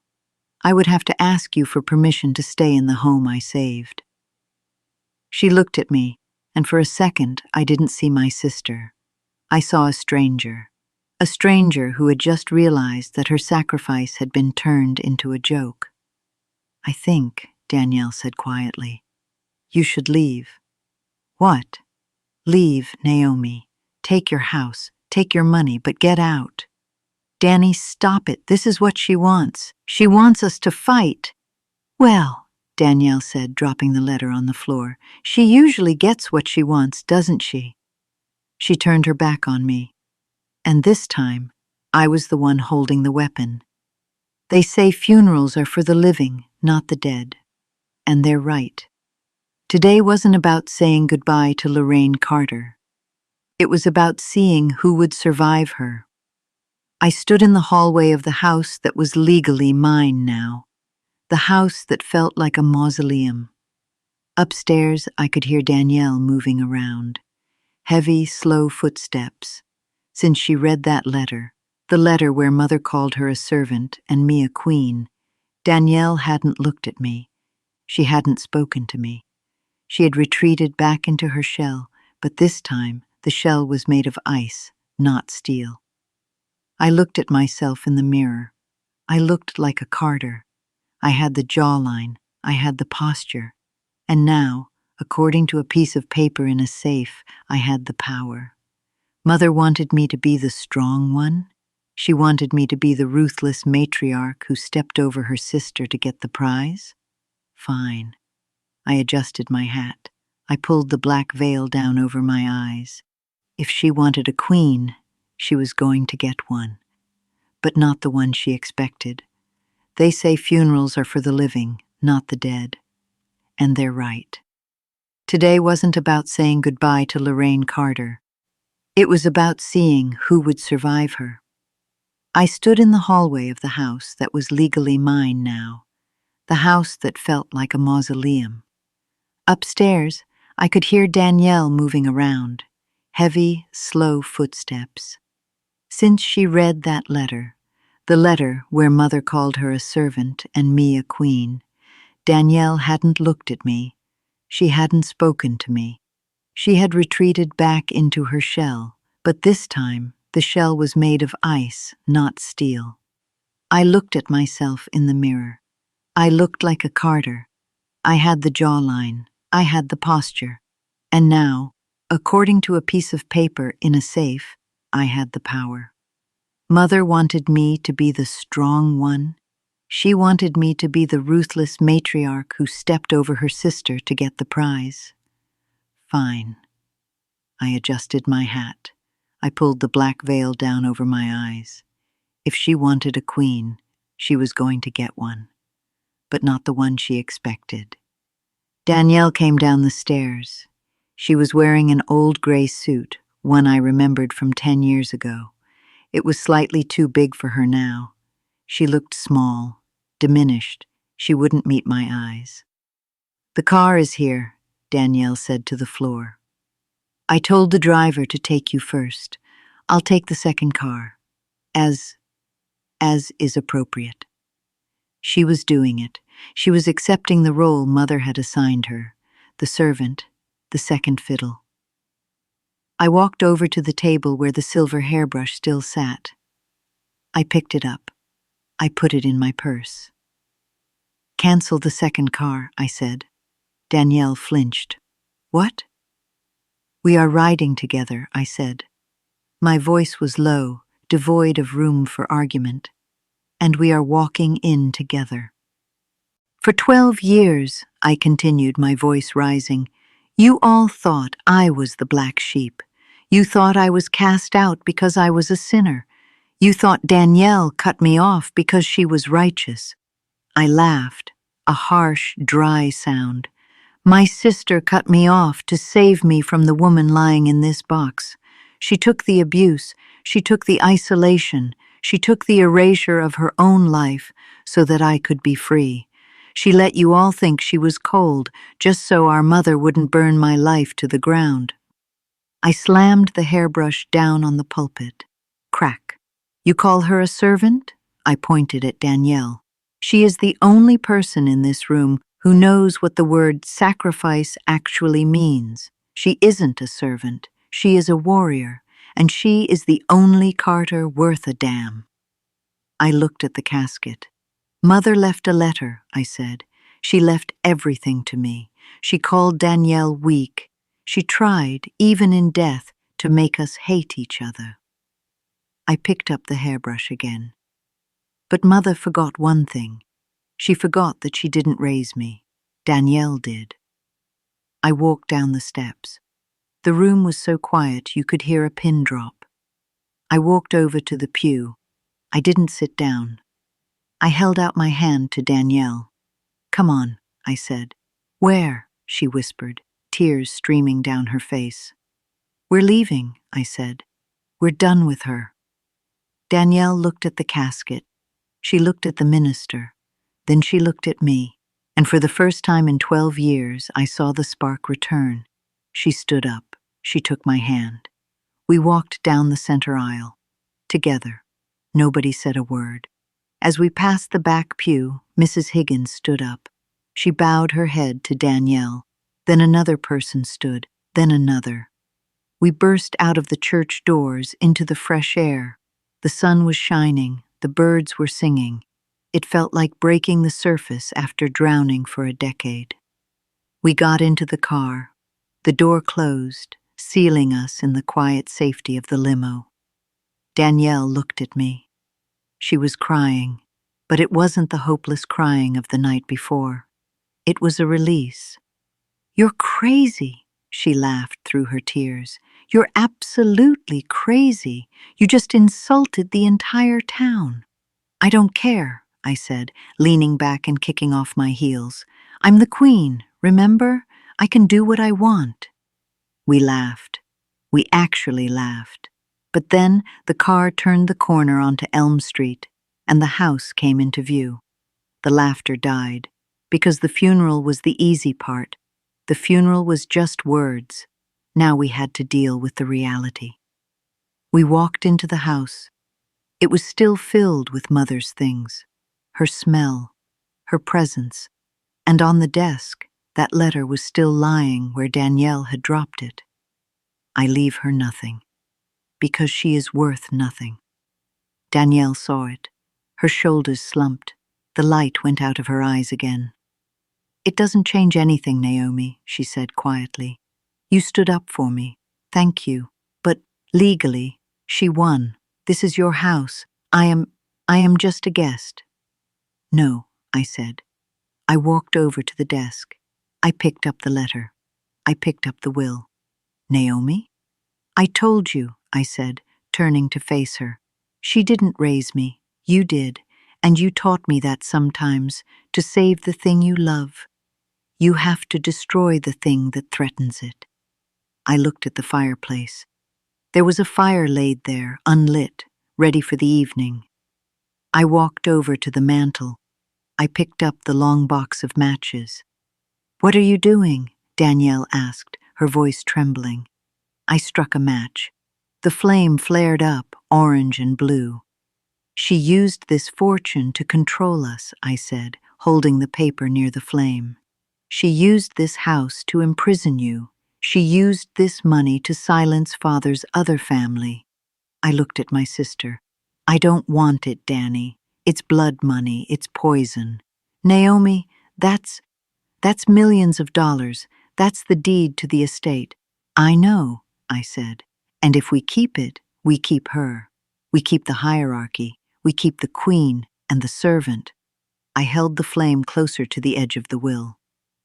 I would have to ask you for permission to stay in the home I saved. She looked at me, and for a second I didn't see my sister. I saw a stranger who had just realized that her sacrifice had been turned into a joke. I think, Danielle said quietly, you should leave. What? Leave, Naomi. Take your house, take your money, but get out. Danny, stop it. This is what she wants. She wants us to fight. Well, Danielle said, dropping the letter on the floor, she usually gets what she wants, doesn't she? She turned her back on me. And this time, I was the one holding the weapon. They say funerals are for the living, not the dead. And they're right. Today wasn't about saying goodbye to Lorraine Carter. It was about seeing who would survive her. I stood in the hallway of the house that was legally mine now, the house that felt like a mausoleum. Upstairs, I could hear Danielle moving around. Heavy, slow footsteps. Since she read that letter, the letter where Mother called her a servant and me a queen, Danielle hadn't looked at me. She hadn't spoken to me. She had retreated back into her shell, but this time the shell was made of ice, not steel. I looked at myself in the mirror. I looked like a Carter. I had the jawline, I had the posture. And now, according to a piece of paper in a safe, I had the power. Mother wanted me to be the strong one. She wanted me to be the ruthless matriarch who stepped over her sister to get the prize. Fine. I adjusted my hat. I pulled the black veil down over my eyes. If she wanted a queen, she was going to get one. But not the one she expected. They say funerals are for the living, not the dead. And they're right. Today wasn't about saying goodbye to Lorraine Carter. It was about seeing who would survive her. I stood in the hallway of the house that was legally mine now, the house that felt like a mausoleum. Upstairs, I could hear Danielle moving around, heavy, slow footsteps. Since she read that letter, the letter where Mother called her a servant and me a queen, Danielle hadn't looked at me. She hadn't spoken to me. She had retreated back into her shell, but this time the shell was made of ice, not steel. I looked at myself in the mirror. I looked like a Carter. I had the jawline. I had the posture. And now, according to a piece of paper in a safe, I had the power. Mother wanted me to be the strong one. She wanted me to be the ruthless matriarch who stepped over her sister to get the prize. Fine. I adjusted my hat. I pulled the black veil down over my eyes. If she wanted a queen, she was going to get one, but not the one she expected. Danielle came down the stairs. She was wearing an old gray suit, one I remembered from 10 years ago. It was slightly too big for her now. She looked small, diminished. She wouldn't meet my eyes. "The car is here," Danielle said to the floor. "I told the driver to take you first. I'll take the second car, as is appropriate." She was doing it. She was accepting the role Mother had assigned her, the servant, the second fiddle. I walked over to the table where the silver hairbrush still sat. I picked it up. I put it in my purse. "Cancel the second car," I said. Danielle flinched. "What?" "We are riding together," I said. My voice was low, devoid of room for argument. "And we are walking in together." "For 12 years," I continued, my voice rising, "you all thought I was the black sheep. You thought I was cast out because I was a sinner. You thought Danielle cut me off because she was righteous." I laughed, a harsh, dry sound. "My sister cut me off to save me from the woman lying in this box. She took the abuse, she took the isolation, she took the erasure of her own life so that I could be free. She let you all think she was cold just so our mother wouldn't burn my life to the ground." I slammed the hairbrush down on the pulpit. Crack. "You call her a servant?" I pointed at Danielle. "She is the only person in this room who knows what the word sacrifice actually means. She isn't a servant. She is a warrior, and she is the only Carter worth a damn." I looked at the casket. "Mother left a letter," I said. "She left everything to me. She called Danielle weak. She tried, even in death, to make us hate each other." I picked up the hairbrush again. But Mother forgot one thing. She forgot that she didn't raise me. Danielle did. I walked down the steps. The room was so quiet you could hear a pin drop. I walked over to the pew. I didn't sit down. I held out my hand to Danielle. "Come on," I said. "Where?" she whispered, tears streaming down her face. "We're leaving," I said. "We're done with her." Danielle looked at the casket. She looked at the minister. Then she looked at me, and for the first time in 12 years, I saw the spark return. She stood up. She took my hand. We walked down the center aisle. Together. Nobody said a word. As we passed the back pew, Mrs. Higgins stood up. She bowed her head to Danielle. Then another person stood, then another. We burst out of the church doors into the fresh air. The sun was shining, the birds were singing. It felt like breaking the surface after drowning for a decade. We got into the car. The door closed, sealing us in the quiet safety of the limo. Danielle looked at me. She was crying, but it wasn't the hopeless crying of the night before. It was a release. "You're crazy," she laughed through her tears. "You're absolutely crazy. You just insulted the entire town." "I don't care," I said, leaning back and kicking off my heels. "I'm the queen, remember? I can do what I want." We laughed. We actually laughed. But then the car turned the corner onto Elm Street, and the house came into view. The laughter died, because the funeral was the easy part. The funeral was just words. Now we had to deal with the reality. We walked into the house. It was still filled with Mother's things, her smell, her presence, and on the desk, that letter was still lying where Danielle had dropped it. I leave her nothing, because she is worth nothing. Danielle saw it. Her shoulders slumped. The light went out of her eyes again. "It doesn't change anything, Naomi," she said quietly. "You stood up for me. Thank you. But legally, she won. This is your house. I am just a guest." No, I said. I walked over to the desk. I picked up the letter. I picked up the will. Naomi? I told you, I said, turning to face her. She didn't raise me. You did, and you taught me that sometimes, to save the thing you love. You have to destroy the thing that threatens it. I looked at the fireplace. There was a fire laid there, unlit, ready for the evening. I walked over to the mantel. I picked up the long box of matches. What are you doing? Danielle asked, her voice trembling. I struck a match. The flame flared up, orange and blue. She used this fortune to control us, I said, holding the paper near the flame. She used this house to imprison you. She used this money to silence Father's other family. I looked at my sister. I don't want it, Danny. It's blood money, it's poison. Naomi, that's millions of dollars. That's the deed to the estate. I know, I said. And if we keep it, we keep her. We keep the hierarchy. We keep the queen and the servant. I held the flame closer to the edge of the will.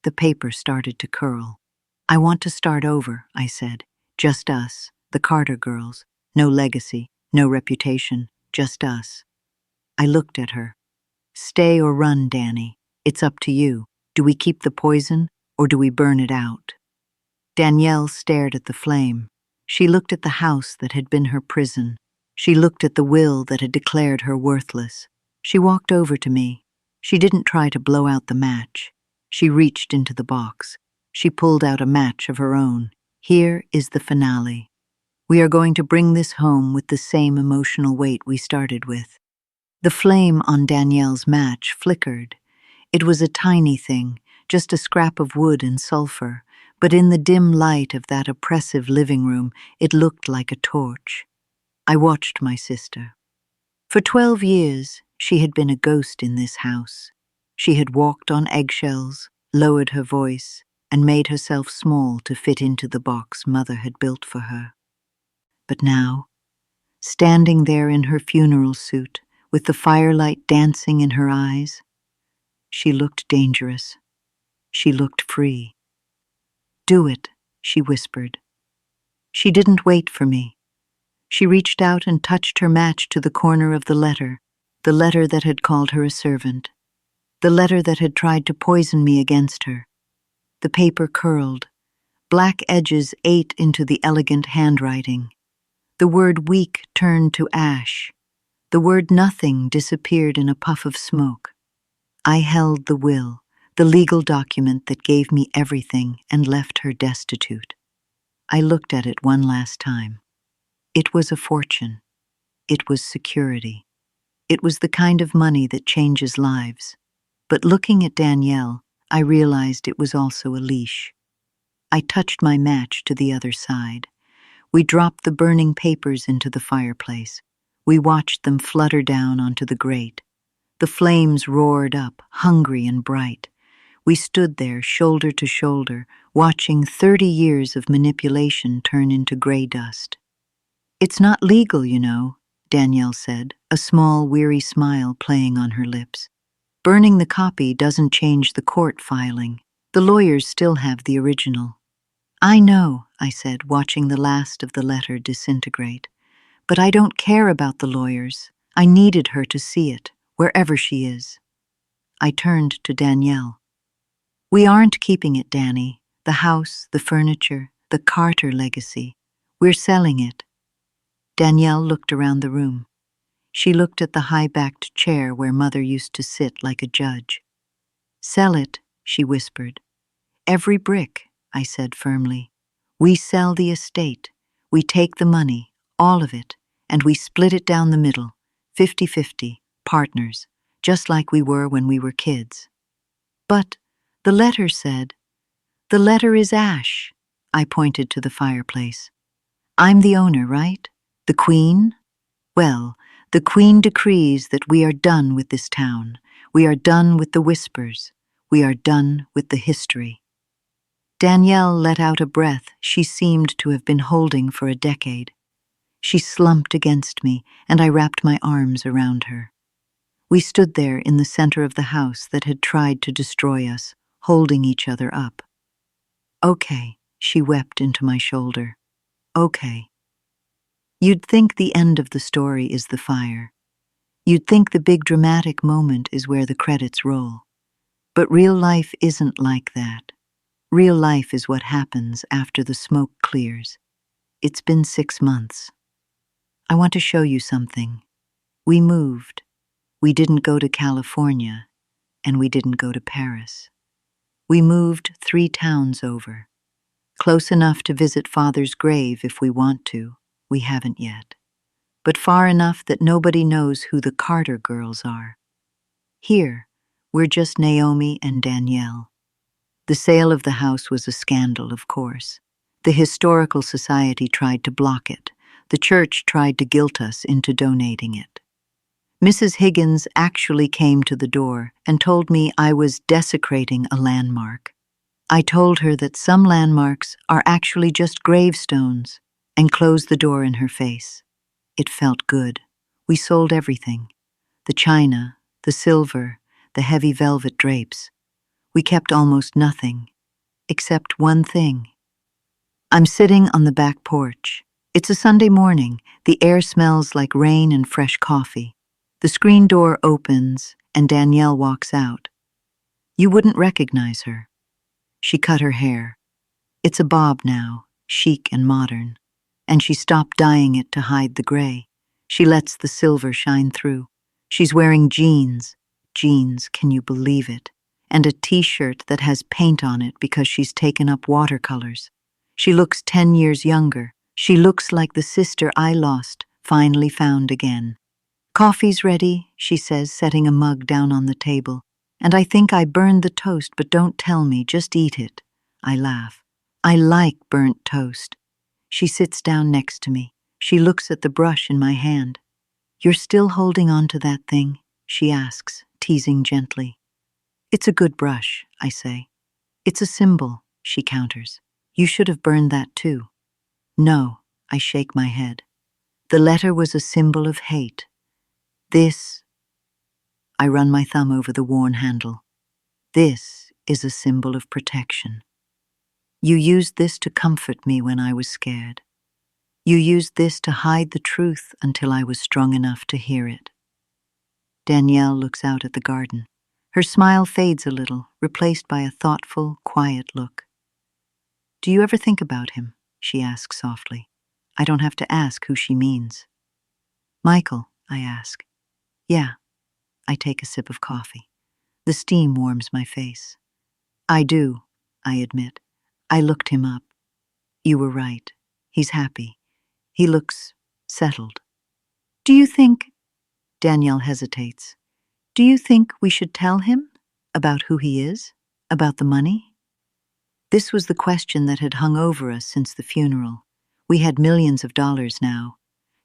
The paper started to curl. I want to start over, I said. Just us, the Carter girls. No legacy, no reputation, just us. I looked at her. Stay or run, Danny. It's up to you. Do we keep the poison, or do we burn it out? Danielle stared at the flame. She looked at the house that had been her prison. She looked at the will that had declared her worthless. She walked over to me. She didn't try to blow out the match. She reached into the box. She pulled out a match of her own. Here is the finale. We are going to bring this home with the same emotional weight we started with. The flame on Danielle's match flickered. It was a tiny thing, just a scrap of wood and sulfur, but in the dim light of that oppressive living room, it looked like a torch. I watched my sister. For 12 years, she had been a ghost in this house. She had walked on eggshells, lowered her voice, and made herself small to fit into the box Mother had built for her. But now, standing there in her funeral suit, with the firelight dancing in her eyes, she looked dangerous. She looked free. Do it, she whispered. She didn't wait for me. She reached out and touched her match to the corner of the letter that had called her a servant, the letter that had tried to poison me against her. The paper curled. Black edges ate into the elegant handwriting. The word weak turned to ash. The word nothing disappeared in a puff of smoke. I held the will, the legal document that gave me everything and left her destitute. I looked at it one last time. It was a fortune. It was security. It was the kind of money that changes lives. But looking at Danielle, I realized it was also a leash. I touched my match to the other side. We dropped the burning papers into the fireplace. We watched them flutter down onto the grate. The flames roared up, hungry and bright. We stood there, shoulder to shoulder, watching 30 years of manipulation turn into gray dust. It's not legal, you know, Danielle said, a small, weary smile playing on her lips. Burning the copy doesn't change the court filing. The lawyers still have the original. I know, I said, watching the last of the letter disintegrate. But I don't care about the lawyers. I needed her to see it, wherever she is. I turned to Danielle. We aren't keeping it, Danny. The house, the furniture, the Carter legacy. We're selling it. Danielle looked around the room. She looked at the high-backed chair where Mother used to sit like a judge. Sell it, she whispered. Every brick, I said firmly. We sell the estate. We take the money, all of it, and we split it down the middle, 50-50, partners, just like we were when we were kids. But the letter said, the letter is ash. I pointed to the fireplace. I'm the owner, right? The queen? Well, the queen decrees that we are done with this town. We are done with the whispers. We are done with the history. Danielle let out a breath she seemed to have been holding for a decade. She slumped against me, and I wrapped my arms around her. We stood there in the center of the house that had tried to destroy us, holding each other up. Okay, she wept into my shoulder. Okay. You'd think the end of the story is the fire. You'd think the big dramatic moment is where the credits roll. But real life isn't like that. Real life is what happens after the smoke clears. It's been 6 months. I want to show you something. We moved. We didn't go to California, and we didn't go to Paris. We moved 3 towns over. Close enough to visit Father's grave if we want to. We haven't yet. But far enough that nobody knows who the Carter girls are. Here, we're just Naomi and Danielle. The sale of the house was a scandal, of course. The Historical Society tried to block it. The church tried to guilt us into donating it. Mrs. Higgins actually came to the door and told me I was desecrating a landmark. I told her that some landmarks are actually just gravestones and closed the door in her face. It felt good. We sold everything. The china, the silver, the heavy velvet drapes. We kept almost nothing, except one thing. I'm sitting on the back porch. It's a Sunday morning. The air smells like rain and fresh coffee. The screen door opens and Danielle walks out. You wouldn't recognize her. She cut her hair. It's a bob now, chic and modern. And she stopped dyeing it to hide the gray. She lets the silver shine through. She's wearing jeans. Jeans, can you believe it? And a t-shirt that has paint on it because she's taken up watercolors. She looks 10 years younger. She looks like the sister I lost, finally found again. Coffee's ready, she says, setting a mug down on the table. And I think I burned the toast, but don't tell me, just eat it. I laugh. I like burnt toast. She sits down next to me. She looks at the brush in my hand. You're still holding on to that thing? She asks, teasing gently. It's a good brush, I say. It's a symbol, she counters. You should have burned that too. No, I shake my head. The letter was a symbol of hate. This, I run my thumb over the worn handle. This is a symbol of protection. You used this to comfort me when I was scared. You used this to hide the truth until I was strong enough to hear it. Danielle looks out at the garden. Her smile fades a little, replaced by a thoughtful, quiet look. Do you ever think about him? She asks softly. I don't have to ask who she means. Michael, I ask. Yeah. I take a sip of coffee. The steam warms my face. I do, I admit. I looked him up. You were right. He's happy. He looks settled. Do you think, Danielle hesitates, do you think we should tell him about who he is? About the money? This was the question that had hung over us since the funeral. We had millions of dollars now.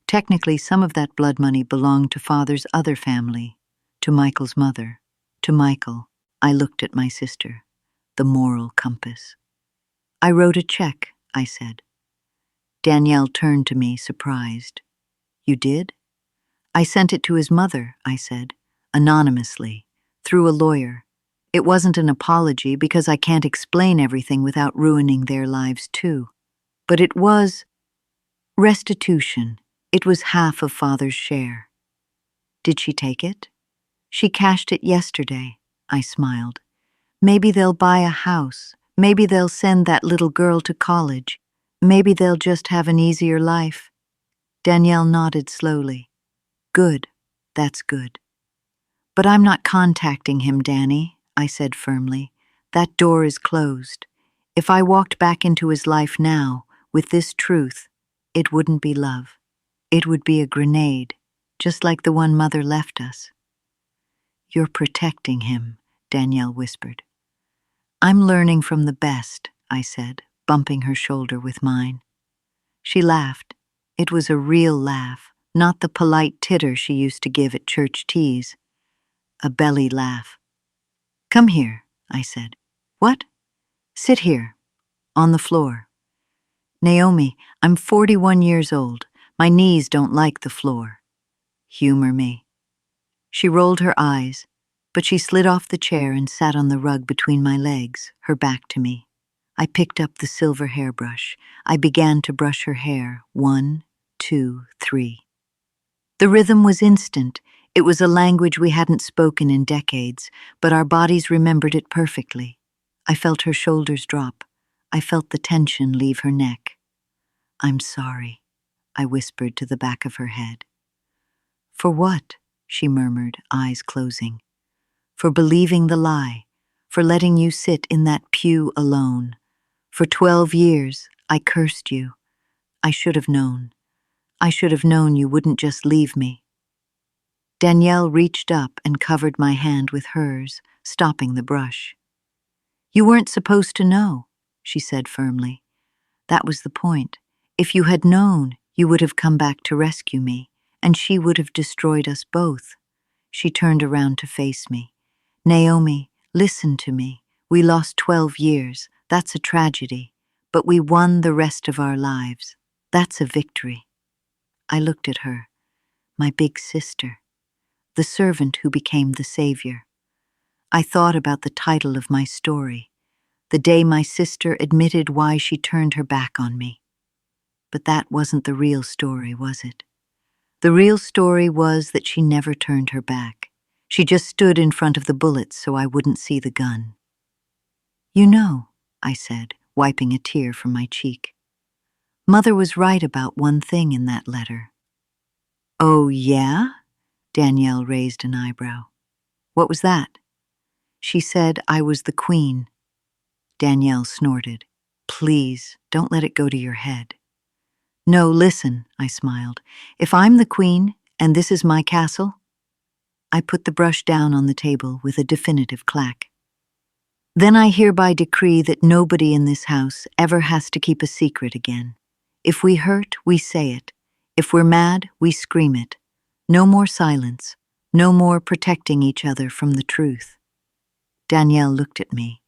Technically, some of that blood money belonged to Father's other family, to Michael's mother. To Michael, I looked at my sister, the moral compass. I wrote a check, I said. Danielle turned to me, surprised. You did? I sent it to his mother, I said, anonymously, through a lawyer. It wasn't an apology because I can't explain everything without ruining their lives too. But it was restitution. It was half of Father's share. Did she take it? She cashed it yesterday, I smiled. Maybe they'll buy a house. Maybe they'll send that little girl to college. Maybe they'll just have an easier life. Danielle nodded slowly. Good, that's good. But I'm not contacting him, Danny, I said firmly. That door is closed. If I walked back into his life now, with this truth, it wouldn't be love. It would be a grenade, just like the one Mother left us. You're protecting him, Danielle whispered. I'm learning from the best, I said, bumping her shoulder with mine. She laughed. It was a real laugh, not the polite titter she used to give at church teas. A belly laugh. Come here, I said. What? Sit here, on the floor. Naomi, I'm 41 years old. My knees don't like the floor. Humor me. She rolled her eyes, but she slid off the chair and sat on the rug between my legs, her back to me. I picked up the silver hairbrush. I began to brush her hair. 1, 2, 3. The rhythm was instant. It was a language we hadn't spoken in decades, but our bodies remembered it perfectly. I felt her shoulders drop. I felt the tension leave her neck. "I'm sorry," I whispered to the back of her head. "For what?" she murmured, eyes closing. "For believing the lie, for letting you sit in that pew alone. For 12 years, I cursed you. I should have known. I should have known you wouldn't just leave me." Danielle reached up and covered my hand with hers, stopping the brush. "You weren't supposed to know," she said firmly. "That was the point. If you had known, you would have come back to rescue me, and she would have destroyed us both." She turned around to face me. "Naomi, listen to me. We lost 12 years. That's a tragedy. But we won the rest of our lives. That's a victory." I looked at her, my big sister, the servant who became the savior. I thought about the title of my story, the day my sister admitted why she turned her back on me. But that wasn't the real story, was it? The real story was that she never turned her back. She just stood in front of the bullets so I wouldn't see the gun. "You know," I said, wiping a tear from my cheek, "Mother was right about one thing in that letter." "Oh, yeah?" Danielle raised an eyebrow. "What was that?" "She said I was the queen." Danielle snorted. "Please, don't let it go to your head." "No, listen," I smiled. "If I'm the queen, and this is my castle—" I put the brush down on the table with a definitive clack. "Then I hereby decree that nobody in this house ever has to keep a secret again. If we hurt, we say it. If we're mad, we scream it. No more silence. No more protecting each other from the truth." Danielle looked at me.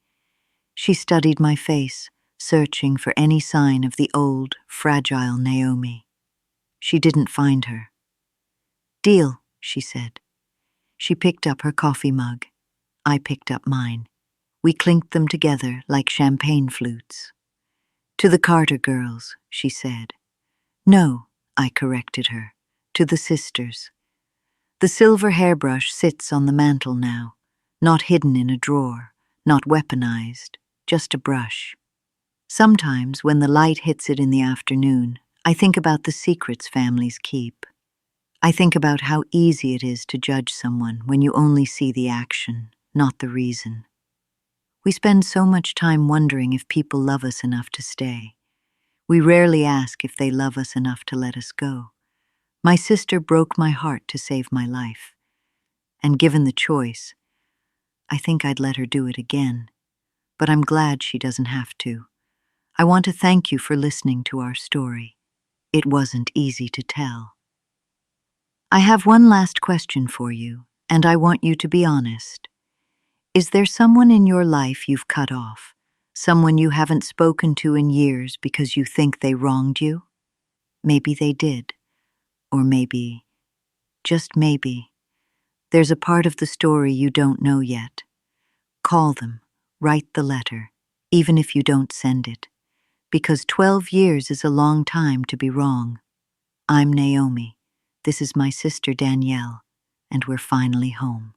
She studied my face, searching for any sign of the old, fragile Naomi. She didn't find her. "Deal," she said. She picked up her coffee mug. I picked up mine. We clinked them together like champagne flutes. "To the Carter girls," she said. "No," I corrected her. "To the sisters. The silver hairbrush sits on the mantel now, not hidden in a drawer, not weaponized, just a brush. Sometimes, when the light hits it in the afternoon, I think about the secrets families keep. I think about how easy it is to judge someone when you only see the action, not the reason. We spend so much time wondering if people love us enough to stay. We rarely ask if they love us enough to let us go. My sister broke my heart to save my life. And given the choice, I think I'd let her do it again. But I'm glad she doesn't have to. I want to thank you for listening to our story. It wasn't easy to tell. I have one last question for you, and I want you to be honest. Is there someone in your life you've cut off? Someone you haven't spoken to in years because you think they wronged you? Maybe they did. Or maybe, just maybe, there's a part of the story you don't know yet. Call them, write the letter, even if you don't send it. Because 12 years is a long time to be wrong. I'm Naomi. This is my sister Danielle, and we're finally home.